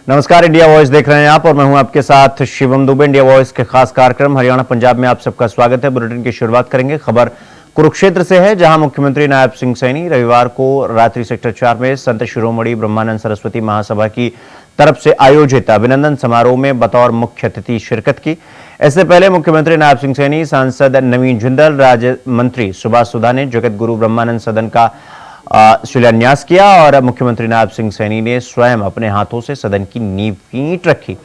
नमस्कार, India voice देख रहे हैं आप और मैं हूं आपके साथ शिवम दुबे। इंडिया वॉइस के खास कार्यक्रम हरियाणा पंजाब में आप सबका स्वागत है। बुलेटिन की शुरुआत करेंगे खबर कुरुक्षेत्र से है, जहां मुख्यमंत्री नायब सिंह सैनी रविवार को रात्रि सेक्टर 4 में संत शिरोमणि ब्रह्मानंद सरस्वती महासभा की तरफ से आयोजित अभिनंदन समारोह में बतौर मुख्य अतिथि शिरकत की। इससे पहले मुख्यमंत्री नायब सिंह सैनी, सांसद नवीन जिंदल, राज्य मंत्री सुभाष सुधा ने जगत गुरु ब्रह्मानंद सदन का शिलान्यास किया और मुख्यमंत्री नायब सिंह सैनी ने स्वयं अपने हाथों से सदन की नींव की ईंट रखी।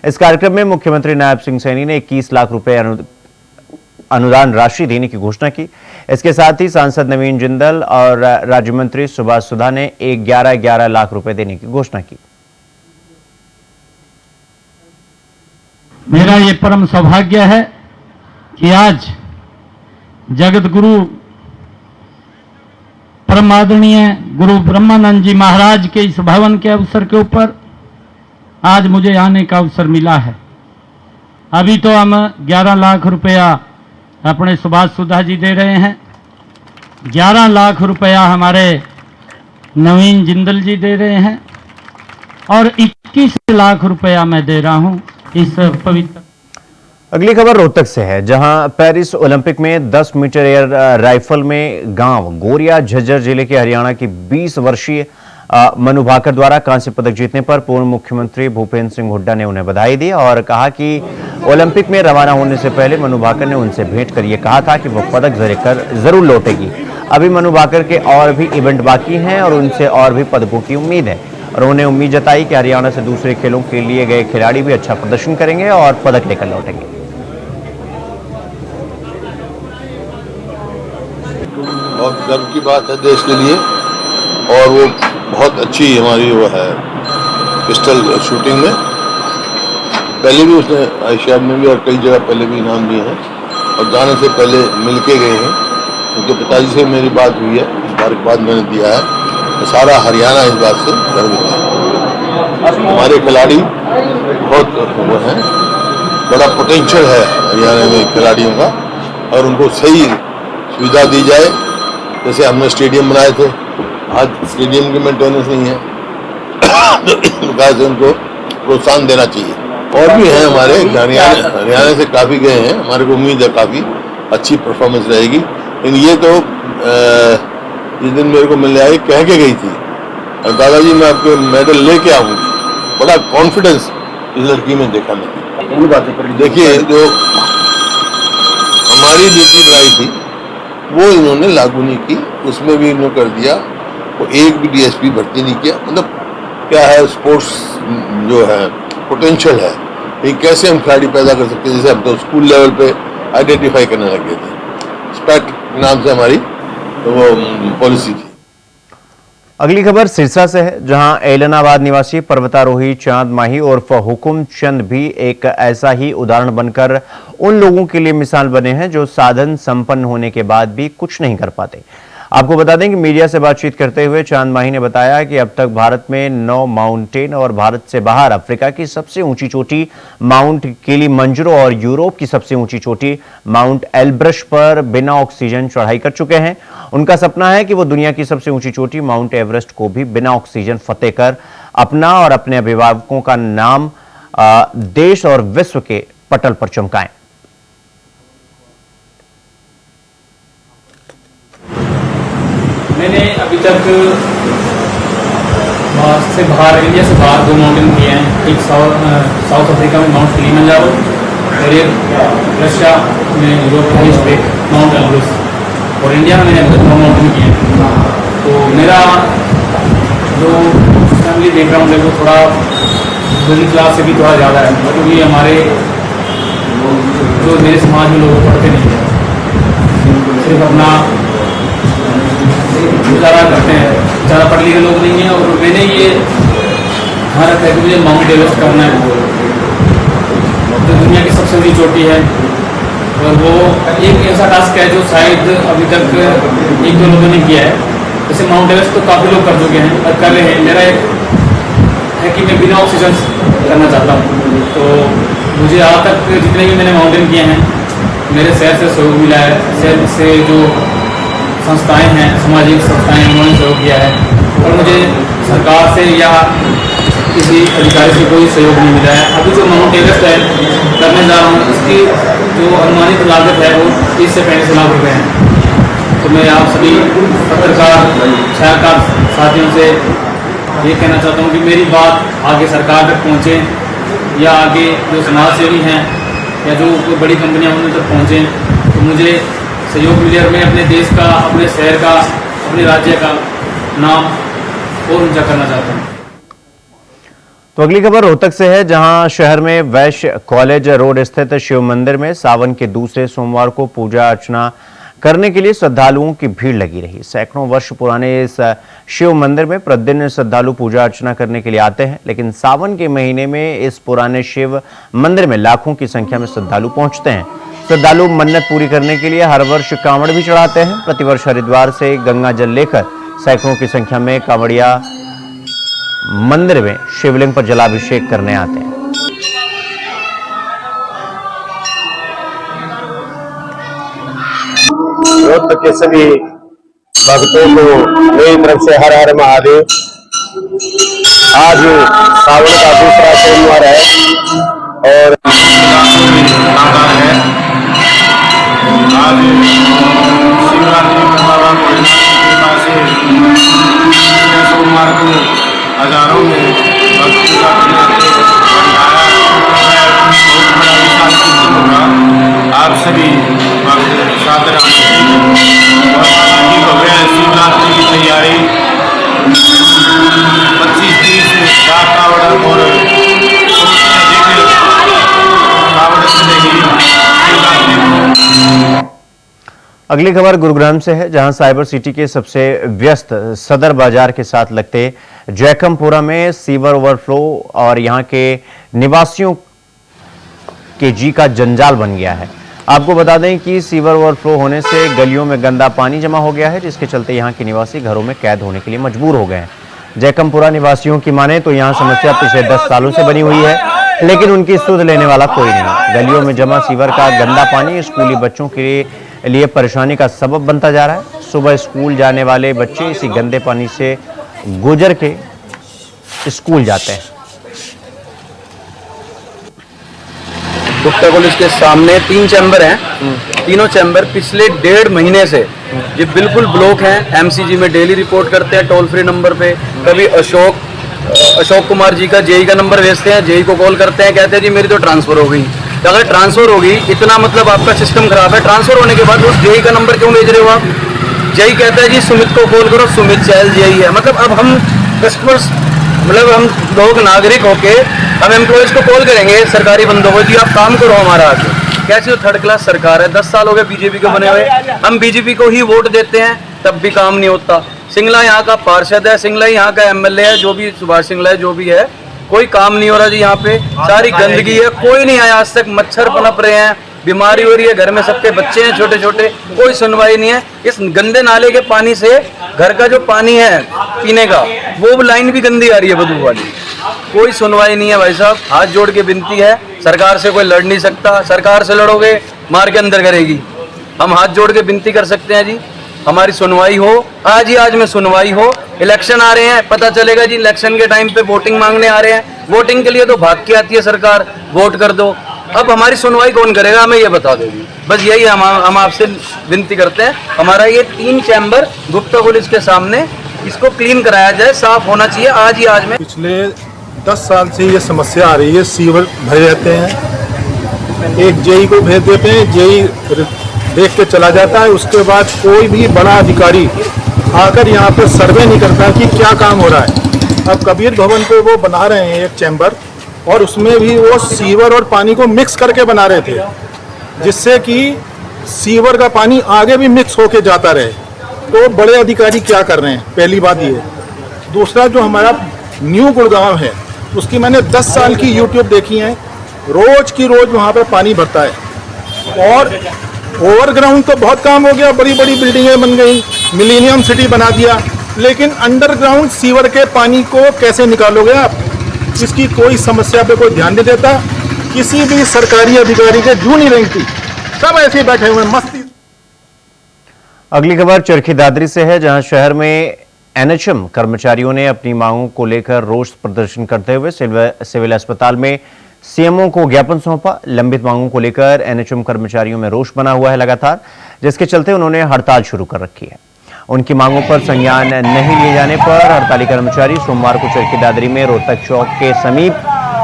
इस कार्यक्रम में मुख्यमंत्री नायब सिंह सैनी ने 21 लाख रुपए अनुदान राशि देने की घोषणा की। इसके साथ ही सांसद नवीन जिंदल और राज्य मंत्री सुभाष सुधा ने 11 लाख रुपए देने की घोषणा की। मेरा ये परम सौभाग्य है कि आज जगत गुरु परम आदरणीय गुरु ब्रह्मानंद जी महाराज के इस भवन के अवसर के ऊपर आज मुझे आने का अवसर मिला है। अभी तो हम 11 लाख रुपया अपने सुभाष सुधा जी दे रहे हैं, 11 लाख रुपया हमारे नवीन जिंदल जी दे रहे हैं और 21 लाख रुपया मैं दे रहा हूं इस पवित्र। अगली खबर रोहतक से है, जहां पेरिस ओलंपिक में 10 मीटर एयर राइफल में गांव गोरिया झज्जर जिले के हरियाणा की 20 वर्षीय मनु भाकर द्वारा कांस्य पदक जीतने पर पूर्व मुख्यमंत्री भूपेंद्र सिंह हुड्डा ने उन्हें बधाई दी और कहा कि ओलंपिक में रवाना होने से पहले मनु भाकर ने उनसे भेंट कर यह कहा था कि वो पदक जरूर लौटेगी। अभी मनु भाकर के और भी इवेंट बाकी हैं और उनसे और भी पदकों की उम्मीद है और उन्होंने उम्मीद जताई कि हरियाणा से दूसरे खेलों के लिए गए खिलाड़ी भी अच्छा प्रदर्शन करेंगे और पदक लेकर लौटेंगे। बहुत गर्व की बात है देश के लिए और वो बहुत अच्छी हमारी वो है पिस्टल शूटिंग में। पहले भी उसने एशिया में भी और कई जगह पहले भी इनाम दिए हैं और जाने से पहले मिलके गए हैं। उनके पिताजी से मेरी बात हुई है, मुबारकबाद मैंने दिया है तो सारा हरियाणा इस बात से गर्वित है। हमारे खिलाड़ी बहुत वो हैं, बड़ा पोटेंशियल है हरियाणा में खिलाड़ियों का और उनको सही सुविधा दी जाए। जैसे हमने स्टेडियम बनाए थे, आज स्टेडियम की मेंटेनेंस नहीं है तो इस प्रकार से उनको प्रोत्साहन देना चाहिए। और भी हैं हमारे हरियाणा से काफ़ी गए हैं, हमारे को उम्मीद है काफ़ी अच्छी परफॉर्मेंस रहेगी। लेकिन ये तो जिस दिन मेरे को मिलने आई कह के गई थी दादाजी मैं आपके मेडल लेके आऊँगी, बड़ा कॉन्फिडेंस इस लड़की में देखा मैंने। देखिए जो हमारी नीति बनाई थी वो इन्होंने लागू नहीं की, उसमें भी इन्होंने कर दिया। वो एक भी डीएसपी भर्ती नहीं किया। मतलब क्या है, स्पोर्ट्स जो है पोटेंशियल है, ये कैसे हम खिलाड़ी पैदा कर सकते हैं। जैसे हम तो स्कूल लेवल पे आइडेंटिफाई करने लगे थे, स्पेट नाम से हमारी तो वो पॉलिसी थी। अगली खबर सिरसा से है, जहां एलनाबाद निवासी पर्वतारोही चांद माही उर्फ हुकुम चंद भी एक ऐसा ही उदाहरण बनकर उन लोगों के लिए मिसाल बने हैं जो साधन संपन्न होने के बाद भी कुछ नहीं कर पाते। आपको बता दें कि मीडिया से बातचीत करते हुए चांद माही ने बताया कि अब तक भारत में 9 माउंटेन और भारत से बाहर अफ्रीका की सबसे ऊंची चोटी माउंट किलिमंजारो और यूरोप की सबसे ऊंची चोटी माउंट एल्ब्रस पर बिना ऑक्सीजन चढ़ाई कर चुके हैं। उनका सपना है कि वो दुनिया की सबसे ऊंची चोटी माउंट एवरेस्ट को भी बिना ऑक्सीजन फतेह कर अपना और अपने अभिभावकों का नाम देश और विश्व के पटल पर चमकाएं। मैंने अभी तक से बाहर इंडिया से बाहर 2 माउंटेन किए हैं। एक साउथ अफ्रीका में माउंट किलिमंजारो और एक रशिया में यूरोप पे माउंट एल्ब्रस और इंडिया में मैंने अभी तक 9 माउंटेन किए हैं। तो मेरा जो फैमिली बैकग्राउंड है वो थोड़ा मिडिल क्लास से भी थोड़ा ज़्यादा है, क्योंकि हमारे जो मेरे समाज में लोग पढ़ते नहीं हैं, सिर्फ अपना गुजारा करते हैं, ज़्यादा पढ़ लिखे लोग नहीं हैं। और मैंने ये ध्यान रखा है कि मुझे माउंट एवरेस्ट करना है, जो दुनिया की सबसे बड़ी चोटी है और वो एक ऐसा टास्क है जो शायद अभी तक 1-2 लोगों ने किया है। जैसे माउंट एवरेस्ट तो काफ़ी लोग कर चुके हैं और कर रहे हैं। मेरा एक है कि मैं बिना ऑक्सीजन करना चाहता हूँ। तो मुझे आज तक जितने भी मैंने माउंटेन किए हैं मेरे शहर से सहयोग मिला है, शहर से जो संस्थाएं हैं, सामाजिक संस्थाएं, उन्होंने सहयोग किया है और मुझे सरकार से या किसी अधिकारी से कोई सहयोग नहीं मिला है। अभी जो माउंट एवरेस्ट है करने जा रहा हूँ, इसकी जो अनुमानित लागत है वो 30 से 35 लाख रुपए है। तो मैं आप सभी पत्रकार छायाकार साथियों से ये कहना चाहता हूँ कि मेरी बात आगे सरकार तक पहुँचे या आगे जो समाज सेवी हैं या जो कोई बड़ी कंपनियां उन तक पहुँचें, तो मुझे सहयोग मिले और मैं अपने देश का, अपने शहर का, अपने राज्य का नाम और ऊंचा करना चाहता हूँ। तो अगली खबर रोहतक से है, जहां शहर में वैश्य कॉलेज रोड स्थित शिव मंदिर में सावन के दूसरे सोमवार को पूजा अर्चना करने के लिए श्रद्धालुओं की भीड़ लगी रही। सैकड़ों वर्ष पुराने इस शिव मंदिर में प्रतिदिन श्रद्धालु पूजा अर्चना करने के लिए आते हैं, लेकिन सावन के महीने में इस पुराने शिव मंदिर में लाखों की संख्या में श्रद्धालु पहुंचते हैं। श्रद्धालु मन्नत पूरी करने के लिए हर वर्ष कांवड़ भी चढ़ाते हैं। प्रतिवर्ष हरिद्वार से गंगा जल लेकर सैकड़ों की संख्या में कांवड़िया मंदिर में शिवलिंग पर जलाभिषेक करने आते हैं। रोहतक के सभी भक्तों को मेरी तरफ से हर हर महादेव। आज सावन का दूसरा सोमवार है और आज शिवरात्रि बाबा भोलेनाथ की कृपा से सोमवार को हजारों में भक्त पूजा करने आते हैं। बहुत बड़ा विशाल कीर्तन होगा। आप सभी भक्त सादर और बाबा की भव्य शिवरात्रि की तैयारी 25-30 लाख कावड़ और कावड़ चलेगी शिवरात्रि को। अगली खबर गुरुग्राम से है, जहां साइबर सिटी के सबसे व्यस्त सदर बाजार के साथ लगते जैकमपुरा में सीवर ओवरफ्लो और यहां के निवासियों के जी का जंजाल बन गया है। आपको बता दें कि सीवर ओवरफ्लो होने से गलियों में गंदा पानी जमा हो गया है, जिसके चलते यहां के निवासी घरों में कैद होने के लिए मजबूर हो गए हैं। जैकमपुरा निवासियों की माने तो यहां समस्या पिछले 10 सालों से बनी हुई है, लेकिन उनकी सुध लेने वाला कोई नहीं। गलियों में जमा सीवर का गंदा पानी स्कूली बच्चों के लिए परेशानी का सबब बनता जा रहा है। सुबह स्कूल जाने वाले बच्चे इसी गंदे पानी से गुजर के स्कूल जाते हैं। गुप्ता कॉलेज के सामने 3 चैम्बर हैं। तीनों चैम्बर पिछले 1.5 महीने से ये बिल्कुल ब्लॉक हैं। एमसीजी में डेली रिपोर्ट करते हैं टोल फ्री नंबर पे। कभी अशोक कुमार जी का जेई का नंबर भेजते हैं, जेई को कॉल करते हैं, कहते हैं जी मेरी तो ट्रांसफर हो गई। तो अगर ट्रांसफर होगी इतना मतलब आपका सिस्टम खराब है। ट्रांसफर होने के बाद उस जेई का नंबर क्यों भेज रहे हो आप? जेई कहता है जी सुमित को कॉल करो, सुमित चहल जेई है। मतलब अब हम कस्टमर्स, मतलब हम लोग नागरिक होके हम एम्प्लॉयज को कॉल करेंगे सरकारी बंदों को, जी आप काम करो हमारा आके। कैसे तो थर्ड क्लास सरकार है। 10 साल हो गए बीजेपी को बने हुए, हम बीजेपी को ही वोट देते हैं तब भी काम नहीं होता। सिंगला यहाँ का पार्षद है, सिंगला यहाँ का एमएलए है, जो भी सुभाष सिंगला है, जो भी है, कोई काम नहीं हो रहा जी। यहाँ पे सारी गंदगी है, कोई नहीं आया आज तक। मच्छर पनप रहे हैं, बीमारी हो रही है, घर में सबके बच्चे हैं छोटे छोटे, कोई सुनवाई नहीं है। इस गंदे नाले के पानी से घर का जो पानी है पीने का, वो लाइन भी गंदी आ रही है, बदबू वाली। कोई सुनवाई नहीं है भाई साहब। हाथ जोड़ के विनती है, सरकार से कोई लड़ नहीं सकता। सरकार से लड़ोगे मार के अंदर करेगी। हम हाथ जोड़ के विनती कर सकते हैं जी, हमारी सुनवाई हो। आज में सुनवाई हो। इलेक्शन आ रहे हैं, पता चलेगा जी। इलेक्शन के टाइम पे वोटिंग मांगने आ रहे हैं, वोटिंग के लिए तो भाग के आती है सरकार, वोट कर दो। अब हमारी सुनवाई कौन करेगा, हमें ये बता दो जी। बस यही हम आपसे विनती करते हैं। हमारा ये 3 चैम्बर गुप्ता कॉलेज के सामने, इसको क्लीन कराया जाए, साफ होना चाहिए आज में। पिछले 10 साल से ये समस्या आ रही है। सीवर भरे रहते हैं, एक जेई को भेज देते हैं, जेई देख के चला जाता है। उसके बाद कोई भी बड़ा अधिकारी आकर यहाँ पर सर्वे नहीं करता कि क्या काम हो रहा है। अब कबीर भवन पे वो बना रहे हैं एक चैम्बर, और उसमें भी वो सीवर और पानी को मिक्स करके बना रहे थे, जिससे कि सीवर का पानी आगे भी मिक्स होके जाता रहे। तो बड़े अधिकारी क्या कर रहे हैं, पहली बात ये। दूसरा, जो हमारा न्यू गुड़गांव है, उसकी मैंने 10 साल की यूट्यूब देखी है। रोज की रोज वहाँ पर पानी भरता है। और ओवरग्राउंड तो बहुत काम हो गया, बड़ी बड़ी बिल्डिंगें बन गई, मिलेनियम सिटी बना दिया, लेकिन अंडरग्राउंड सीवर के पानी को कैसे निकालोगे आप? इसकी कोई समस्या पे कोई ध्यान नहीं देता। किसी भी सरकारी अधिकारी के जू नहीं रेंगती, सब ऐसे बैठे हुए मस्ती। अगली खबर चरखी दादरी से है, जहां शहर में एनएचएम कर्मचारियों ने अपनी मांगों को लेकर रोष प्रदर्शन करते हुए सिविल अस्पताल में सीएमओ को ज्ञापन सौंपा। लंबित मांगों को लेकर एनएचएम कर्मचारियों में रोष बना हुआ है लगातार, जिसके चलते उन्होंने हड़ताल शुरू कर रखी है। उनकी मांगों पर संज्ञान नहीं लिए जाने पर हड़ताली कर्मचारी सोमवार को चरखी दादरी में रोहतक चौक के समीप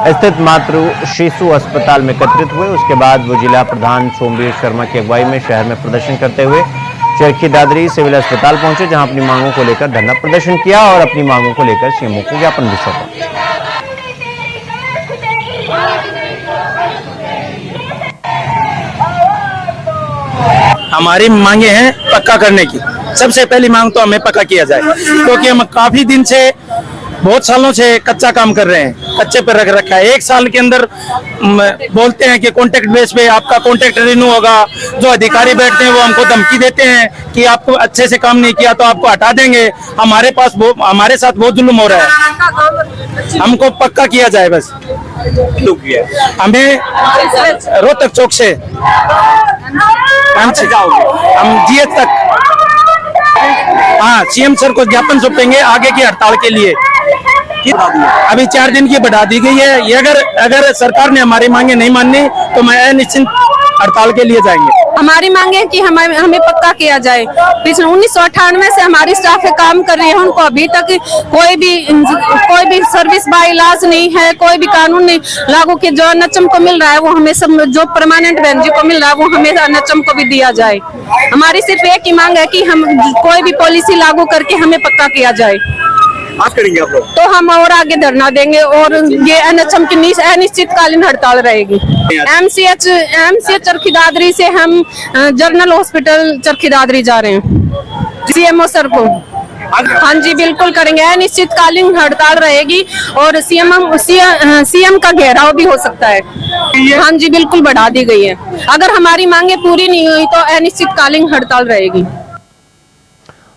स्थित मातृ शिशु अस्पताल में एकत्रित हुए। उसके बाद वो जिला प्रधान सोमवीर शर्मा की अगुवाई में शहर में प्रदर्शन करते हुए चरखी दादरी सिविल अस्पताल पहुंचे, जहां अपनी मांगों को लेकर धरना प्रदर्शन किया और अपनी मांगों को लेकर सीएमओ को ज्ञापन भी सौंपा। हमारी मांगे हैं पक्का करने की। सबसे पहली मांग तो हमें पक्का किया जाए, क्योंकि हम काफी दिन से बहुत सालों से कच्चा काम कर रहे हैं, कच्चे पर रख रखा है। एक साल के अंदर बोलते हैं कि कॉन्ट्रैक्ट बेस पे आपका कॉन्ट्रैक्ट रिन्यू होगा। जो अधिकारी बैठते हैं वो हमको धमकी देते हैं कि आपको अच्छे से काम नहीं किया तो आपको हटा देंगे। हमारे साथ बहुत जुल्म हो रहा है। हमको पक्का किया जाए बस। हमें रोहतक चौक से हम जीएच तक, हाँ, सीएम सर को ज्ञापन सौंपेंगे आगे की हड़ताल के लिए। अभी 4 दिन की बढ़ा दी गई है। ये अगर सरकार ने हमारी मांगे नहीं मानी तो मैं अनिश्चित हड़ताल के लिए जाएंगे। हमारी मांगे है कि हमें पक्का किया जाए। पिछले 1998 से हमारी स्टाफ काम कर रही है, उनको अभी तक कोई भी सर्विस बाय इलाज नहीं है, कोई भी कानून नहीं लागू किया। जो एनएचएम को मिल रहा है वो हमें सब, जो परमानेंट बेंच को मिल रहा है वो हमें एनएचएम को भी दिया जाए। हमारी सिर्फ एक ही मांग है कि हम कोई भी पॉलिसी लागू करके हमें पक्का किया जाए। आप करेंगे आप लोग? तो हम और आगे धरना देंगे और ये एनएचएम की अनिश्चितकालीन हड़ताल रहेगी। एमसीएच चरखी दादरी से हम जनरल हॉस्पिटल चरखी दादरी जा रहे हैं सीएमओ सर को। हाँ जी, बिल्कुल करेंगे। अनिश्चितकालीन हड़ताल रहेगी और सीएम का घेराव भी हो सकता है। हाँ जी, बिल्कुल बढ़ा दी गई है। अगर हमारी मांगे पूरी नहीं हुई तो अनिश्चितकालीन हड़ताल रहेगी।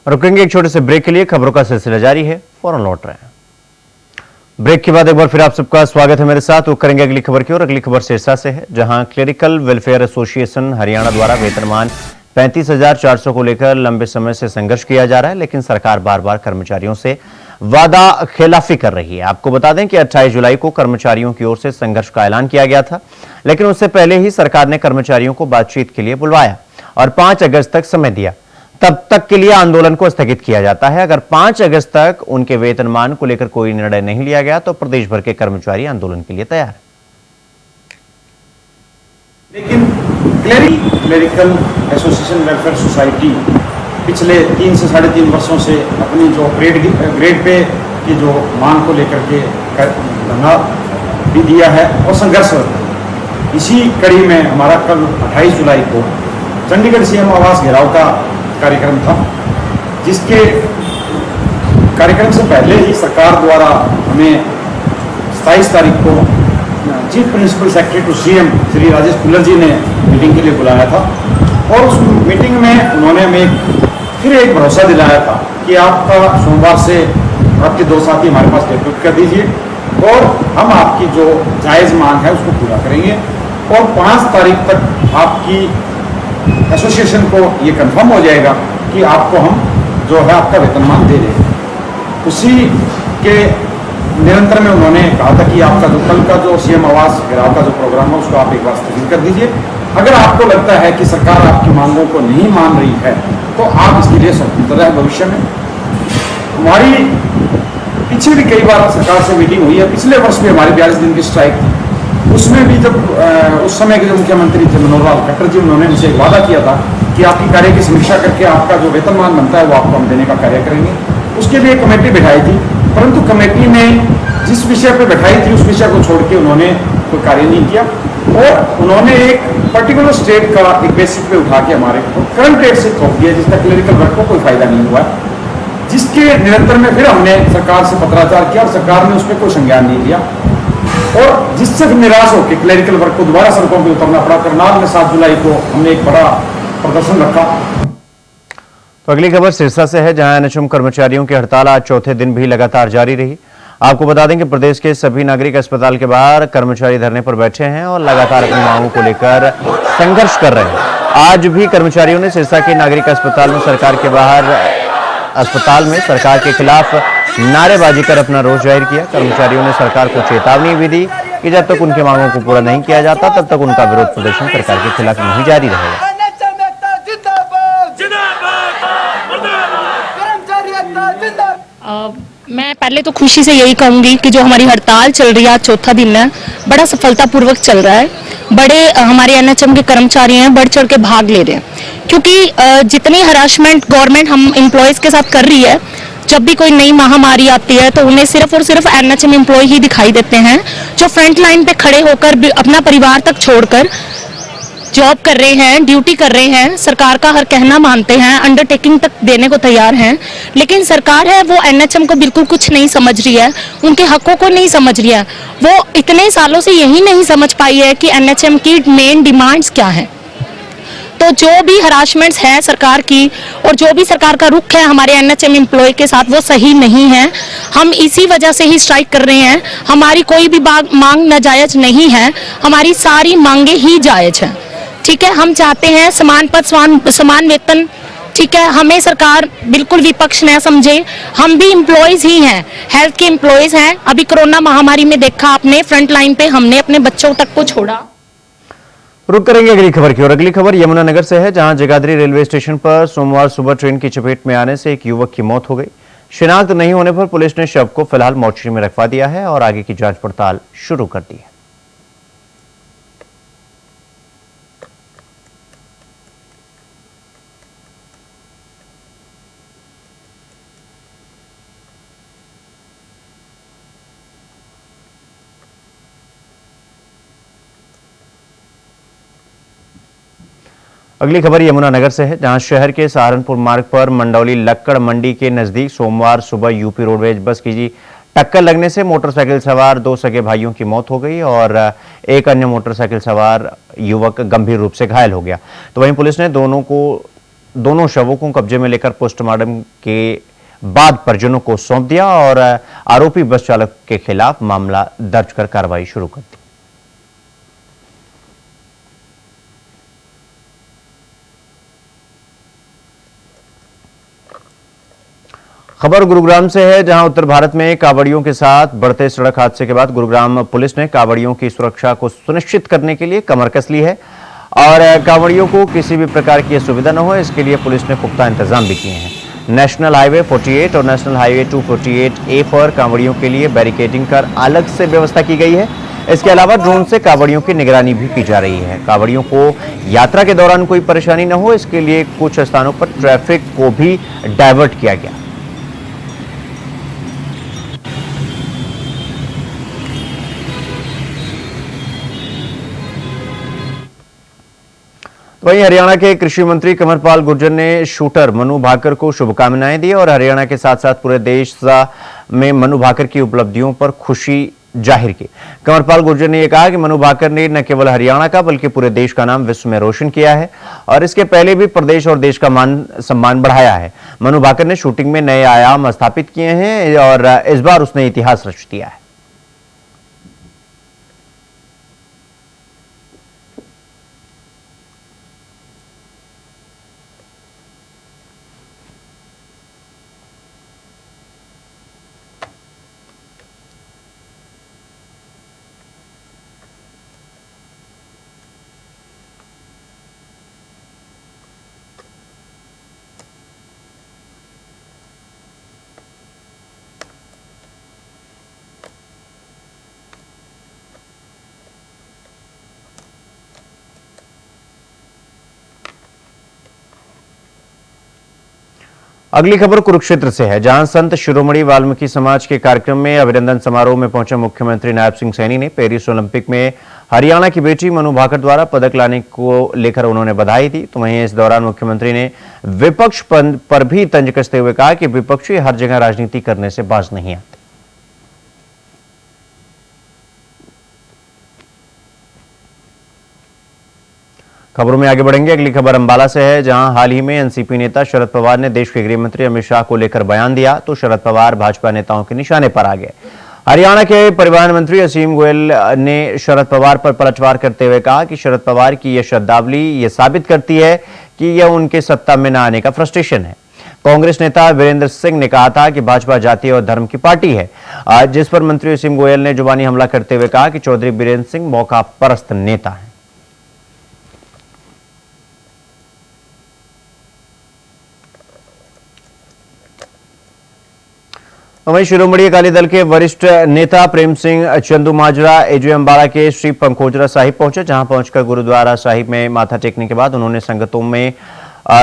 रुकेंगे एक छोटे से ब्रेक के लिए। खबरों का सिलसिला जारी है, फौरन लौट रहे हैं। ब्रेक के बाद एक बार फिर आप सबका स्वागत है मेरे साथ। वो करेंगे अगली खबर की ओर। अगली खबर सिरसा से है, जहां क्लेरिकल वेलफेयर एसोसिएशन हरियाणा द्वारा वेतनमान 35,400 को लेकर लंबे समय से संघर्ष किया जा रहा है, लेकिन सरकार बार बार कर्मचारियों से वादा खिलाफी कर रही है। आपको बता दें कि 28 जुलाई को कर्मचारियों की ओर से संघर्ष का ऐलान किया गया था, लेकिन उससे पहले ही सरकार ने कर्मचारियों को बातचीत के लिए बुलवाया और 5 अगस्त तक समय दिया। तब तक के लिए आंदोलन को स्थगित किया जाता है। अगर 5 अगस्त तक उनके वेतनमान को लेकर कोई निर्णय नहीं लिया गया तो प्रदेश भर के कर्मचारी आंदोलन के लिए तैयार हैं। लेकिन क्लेरिकल एसोसिएशन वेलफेयर सोसाइटी पिछले 3 से 3.5 वर्षों से अपनी जो ग्रेड पे की जो मांग को लेकर के धरना भी दिया है और संघर्षरत है। इसी कड़ी में हमारा कल 28 जुलाई को चंडीगढ़ सीएम आवास घेराव का कार्यक्रम था, जिसके कार्यक्रम से पहले ही सरकार द्वारा हमें 27 तारीख को chief principal secretary to CM Shri Rajesh Kullar ji ने मीटिंग के लिए बुलाया था और उस मीटिंग में उन्होंने हमें फिर एक भरोसा दिलाया था कि आपका सोमवार से आपके 2 साथी हमारे पास डेप्यूट कर दीजिए और हम आपकी जो जायज़ मांग है उसको पूरा करेंगे और 5 तारीख तक आपकी एसोसिएशन को ये कंफर्म हो जाएगा कि आपको हम जो है आपका वेतनमान दे देंगे। उसी के निरंतर में उन्होंने कहा था कि आपका जो कल का जो सीएम आवास घेराव का जो प्रोग्राम है उसको आप एक बार स्थगित कर दीजिए। अगर आपको लगता है कि सरकार आपकी मांगों को नहीं मान रही है तो आप इसके लिए स्वतंत्र है भविष्य में। हमारी पीछे भी कई बार सरकार से मीटिंग हुई है। पिछले वर्ष भी हमारी 42 दिन की स्ट्राइक थी, उसमें भी जब उस समय के जो मुख्यमंत्री थे मनोहर लाल खट्टर जी, उन्होंने मुझे एक वादा किया था कि आपकी कार्य की समीक्षा करके आपका जो वेतनमान बनता है वो आपको हम देने का कार्य करेंगे। उसके लिए एक कमेटी बिठाई थी, परंतु कमेटी ने जिस विषय पर बैठाई थी उस विषय को छोड़ के उन्होंने कोई कार्य नहीं किया और उन्होंने एक पर्टिकुलर स्टेट का एक बेसिस पे उठा के हमारे करंट रेट से थोप दिया, जिसका क्लरिकल वर्क को कोई फायदा नहीं हुआ, जिसके निरंतर में फिर हमने सरकार से पत्राचार किया और सरकार ने उस पर कोई संज्ञान नहीं लिया और जिससे निराश होकर क्लरिकल वर्क को दोबारा सड़कों पर उतरना पड़ा। करनाल में 7 जुलाई को हमने एक बड़ा प्रदर्शन रखा। तो अगली खबर सिरसा से है, जहां एनएचएम कर्मचारियों की हड़ताल आज चौथे दिन भी लगातार जारी रही। आपको बता दें कि प्रदेश के सभी नागरिक अस्पताल के बाहर कर्मचारी धरने पर बैठे हैं और लगातार अपनी मांगों को लेकर संघर्ष कर रहे हैं। आज भी कर्मचारियों ने सिरसा के नागरिक अस्पताल में सरकार के बाहर अस्पताल में सरकार के खिलाफ नारेबाजी कर अपना रोष जाहिर किया। कर्मचारियों ने सरकार को चेतावनी भी दी कि जब तक उनकी मांगों को पूरा नहीं किया जाता तब तक उनका विरोध प्रदर्शन सरकार के खिलाफ नहीं जारी रहेगा। मैं पहले तो खुशी से यही कहूंगी कि जो हमारी हड़ताल चल रही है, आज चौथा दिन है, बड़ा सफलतापूर्वक चल रहा है। बड़े हमारे एनएचएम के कर्मचारी हैं, बढ़ चढ़ के भाग ले रहे हैं, क्योंकि जितनी हरासमेंट गवर्नमेंट हम एम्प्लॉयज के साथ कर रही है, जब भी कोई नई महामारी आती है तो उन्हें सिर्फ और सिर्फ एनएचएम एम्प्लॉय ही दिखाई देते हैं, जो फ्रंट लाइन पे खड़े होकर अपना परिवार तक छोड़कर जॉब कर रहे हैं, ड्यूटी कर रहे हैं, सरकार का हर कहना मानते हैं, अंडरटेकिंग तक देने को तैयार हैं। लेकिन सरकार है वो एनएचएम को बिल्कुल कुछ नहीं समझ रही है, उनके हकों को नहीं समझ रही है। वो इतने सालों से यही नहीं समझ पाई है कि एनएचएम की मेन डिमांड्स क्या है। तो जो भी हरासमेंट्स है सरकार की और जो भी सरकार का रुख है हमारे एनएचएम एम्प्लॉय के साथ, वो सही नहीं है। हम इसी वजह से ही स्ट्राइक कर रहे हैं। हमारी कोई भी मांग नाजायज नहीं है, हमारी सारी मांगे ही जायज हैं। ठीक है, हम चाहते हैं समान पद समान वेतन। ठीक है, हमें सरकार बिल्कुल विपक्ष न समझे, हम भी एम्प्लॉयज ही हैं, हेल्थ के एम्प्लॉयज हैं। अभी कोरोना महामारी में देखा आपने, फ्रंट लाइन पे हमने अपने बच्चों तक को छोड़ा। रुक करेंगे अगली खबर की ओर। अगली खबर यमुनानगर से है, जहां जगाधरी रेलवे स्टेशन पर सोमवार सुबह ट्रेन की चपेट में आने से एक युवक की मौत हो गई। शिनाख्त नहीं होने पर पुलिस ने शव को फिलहाल मोर्चरी में रखवा दिया है और आगे की जांच पड़ताल शुरू कर दी है। अगली खबर यमुनानगर से है, जहां शहर के सहारनपुर मार्ग पर मंडौली लक्कड़ मंडी के नजदीक सोमवार सुबह यूपी रोडवेज बस की टक्कर लगने से मोटरसाइकिल सवार 2 सगे भाइयों की मौत हो गई और एक अन्य मोटरसाइकिल सवार युवक गंभीर रूप से घायल हो गया। तो वहीं पुलिस ने दोनों शवों को कब्जे में लेकर पोस्टमार्टम के बाद परिजनों को सौंप दिया और आरोपी बस चालक के खिलाफ मामला दर्ज कर कार्रवाई शुरू कर दी। खबर गुरुग्राम से है, जहां उत्तर भारत में कांवड़ियों के साथ बढ़ते सड़क हादसे के बाद गुरुग्राम पुलिस ने कांवड़ियों की सुरक्षा को सुनिश्चित करने के लिए कमर कस ली है और कांवड़ियों को किसी भी प्रकार की असुविधा न हो, इसके लिए पुलिस ने पुख्ता इंतजाम भी किए हैं। नेशनल हाईवे 48 और नेशनल हाईवे 248A पर कांवड़ियों के लिए बैरिकेडिंग कर अलग से व्यवस्था की गई है। इसके अलावा ड्रोन से कांवड़ियों की निगरानी भी की जा रही है। कांवड़ियों को यात्रा के दौरान कोई परेशानी न हो, इसके लिए कुछ स्थानों पर ट्रैफिक को भी डायवर्ट किया गया। वहीं हरियाणा के कृषि मंत्री कंवरपाल गुर्जर ने शूटर मनु भाकर को शुभकामनाएं दी और हरियाणा के साथ साथ पूरे देश में मनु भाकर की उपलब्धियों पर खुशी जाहिर की। कंवरपाल गुर्जर ने यह कहा कि मनु भाकर ने न केवल हरियाणा का बल्कि पूरे देश का नाम विश्व में रोशन किया है और इसके पहले भी प्रदेश और देश का मान सम्मान बढ़ाया है। मनु भाकर ने शूटिंग में नए आयाम स्थापित किए हैं और इस बार उसने इतिहास रच दिया है। अगली खबर कुरुक्षेत्र से है, जहां संत शिरोमणि वाल्मीकि समाज के कार्यक्रम में अभिनंदन समारोह में पहुंचे मुख्यमंत्री नायब सिंह सैनी ने पेरिस ओलंपिक में हरियाणा की बेटी मनु भाकर द्वारा पदक लाने को लेकर उन्होंने बधाई दी। तो वहीं इस दौरान मुख्यमंत्री ने विपक्ष पर भी तंज कसते हुए कहा कि विपक्षी हर जगह राजनीति करने से बाज नहीं आते। खबरों में आगे बढ़ेंगे। अगली खबर अंबाला से है, जहां हाल ही में एनसीपी नेता शरद पवार ने देश के गृह मंत्री अमित शाह को लेकर बयान दिया तो शरद पवार भाजपा नेताओं के निशाने पर आ गए। हरियाणा के परिवहन मंत्री असीम गोयल ने शरद पवार पर पलटवार करते हुए कहा कि शरद पवार की यह शब्दावली ये साबित करती है कि यह उनके सत्ता में न आने का फ्रस्ट्रेशन है। कांग्रेस नेता वीरेंद्र सिंह ने कहा था कि भाजपा जाति और धर्म की पार्टी है, जिस पर मंत्री असीम गोयल ने जुबानी हमला करते हुए कहा कि चौधरी बीरेंद्र सिंह मौका परस्त नेता हैं। वहीं शिरोमणि अकाली दल के वरिष्ठ नेता प्रेम सिंह चंदूमाजरा एजू अम्बाला के श्री पंकोजरा साहिब पहुंचे, जहां पहुंचकर गुरुद्वारा साहिब में माथा टेकने के बाद उन्होंने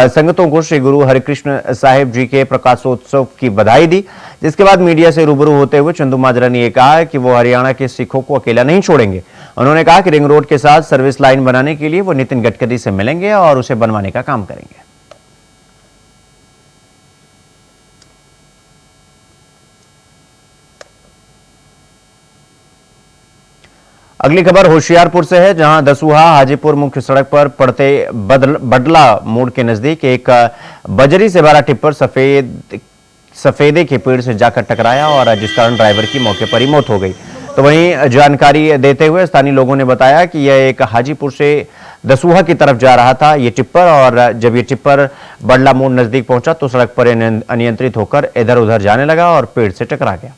संगतों को श्री गुरु हरिकृष्ण साहिब जी के प्रकाशोत्सव की बधाई दी। जिसके बाद मीडिया से रूबरू होते हुए चंदूमाजरा ने यह कहा कि वो हरियाणा के सिखों को अकेला नहीं छोड़ेंगे। उन्होंने कहा कि रिंग रोड के साथ सर्विस लाइन बनाने के लिए वो नितिन गडकरी से मिलेंगे और उसे बनवाने का काम करेंगे। अगली खबर होशियारपुर से है, जहां दसूहा हाजीपुर मुख्य सड़क पर पड़ते बडला मोड़ के नजदीक एक बजरी से भरा टिप्पर सफेदे के पेड़ से जाकर टकराया और जिस कारण ड्राइवर की मौके पर ही मौत हो गई। तो वहीं जानकारी देते हुए स्थानीय लोगों ने बताया कि यह एक हाजीपुर से दसूहा की तरफ जा रहा था ये टिप्पर, और जब ये टिप्पर बडला मोड़ नजदीक पहुंचा तो सड़क पर अनियंत्रित होकर इधर उधर जाने लगा और पेड़ से टकरा गया।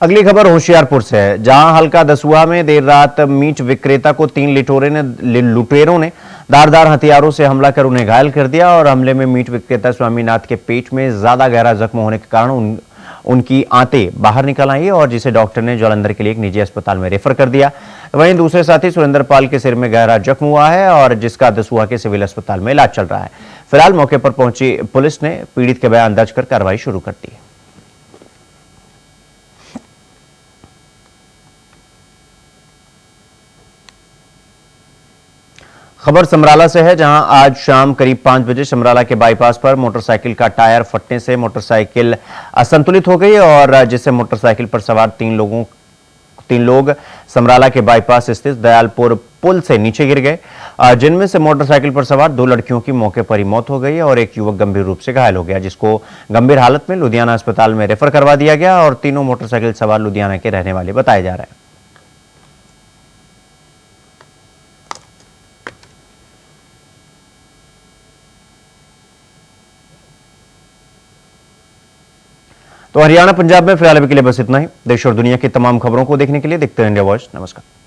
अगली खबर होशियारपुर से है, जहां हल्का दसूहा में देर रात मीट विक्रेता को 3 लुटेरों ने धारदार हथियारों से हमला कर उन्हें घायल कर दिया और हमले में मीट विक्रेता स्वामीनाथ के पेट में ज्यादा गहरा जख्म होने के कारण उनकी आंतें बाहर निकल आई और जिसे डॉक्टर ने जालंधर के लिए एक निजी अस्पताल में रेफर कर दिया। वहीं दूसरे साथी सुरेंद्र पाल के सिर में गहरा जख्म हुआ है और जिसका दसूहा के सिविल अस्पताल में इलाज चल रहा है। फिलहाल मौके पर पहुंची पुलिस ने पीड़ित के बयान दर्ज कर कार्रवाई शुरू कर दी है। खबर समराला से है, जहां आज शाम करीब 5 बजे समराला के बाईपास पर मोटरसाइकिल का टायर फटने से मोटरसाइकिल असंतुलित हो गई और जिससे मोटरसाइकिल पर सवार तीन लोग समराला के बाईपास स्थित दयालपुर पुल से नीचे गिर गए, जिनमें से मोटरसाइकिल पर सवार 2 लड़कियों की मौके पर ही मौत हो गई और एक युवक गंभीर रूप से घायल हो गया, जिसको गंभीर हालत में लुधियाना अस्पताल में रेफर करवा दिया गया और तीनों मोटरसाइकिल सवार लुधियाना के रहने वाले बताए जा रहे हैं। तो हरियाणा पंजाब में फिलहाल अभी के लिए बस इतना ही। देश और दुनिया की तमाम खबरों को देखने के लिए देखते रहिए इंडिया वॉइस। नमस्कार।